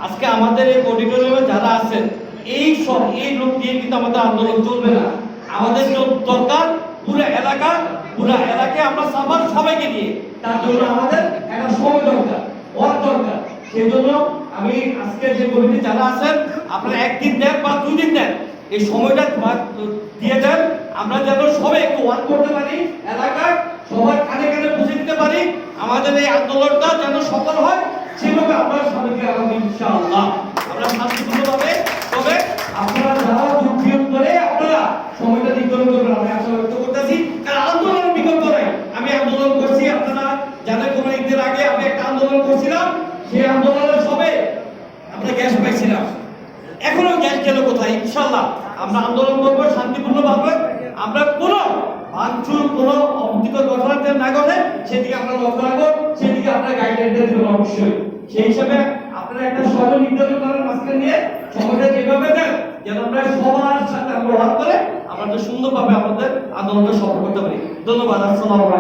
আজকে আমাদের এই অডিটোরিয়ামে যারা আছেন এই লোক দিয়ে কিন্তু আমাদের আন্দোলন চলবে না। আমাদের দরকার পুরো এলাকায় আমরা সাফার সবাইকে নিয়ে, তার জন্য আমাদের একটা সময় দরকার, দরকার। সেই জন্য আমি আজকে যে কমিটি যারা আছেন আপনারা একদিন দেন বা 2 দিন দেন, এই সময়টা দিয়ে দেন, আমরা যেন সবাই একটু ওয়ার্ক করতে পারি, এলাকায় সবার কানে কানে পৌঁছে দিতে পারি, আমাদের এই আন্দোলনটা যেন সফল হয়, সেভাবে আমরা সবাইকে আগামী ইনশাআল্লাহ আমরা শান্তিপূর্ণভাবে। তবে আপনারা যারা যোগদান করে আপনারা সময়টা নির্ধারণ করবেন, আমি আশা ব্যক্ত করতেছি। কারণ আন্দোলনের বিকল্প নাই। আমি আন্দোলন করছি, আপনারা জানেন কোন ঈদের আগে আমি একটা আন্দোলন করছিলাম, সেই আন্দোলনের সবে আমরা গ্যাস পাইছিলাম, এখনো গ্যাস গেল কোথায়? ইনশাআল্লাহ আমরা আন্দোলন করবো শান্তিপূর্ণভাবে। আমরা কোনো ভাঙচুর কোনো অপ্রীতিকর ঘটনা না ঘটে সেদিকে আমরা লক্ষ্য রাখবো, সেদিকে আপনারা গাইডলাইন দেবেন অবশ্যই। সেই হিসাবে আপনারা একটা সময় নির্ধারণ করার মাঝখানে নিয়ে সময়টা যেভাবে দেন যেন আমরা সবার সাথে আমরা করে আমরা সুন্দরভাবে আমাদের আন্দোলনটা সফল করতে পারি। ধন্যবাদ। আসসালামু আলাইকুম।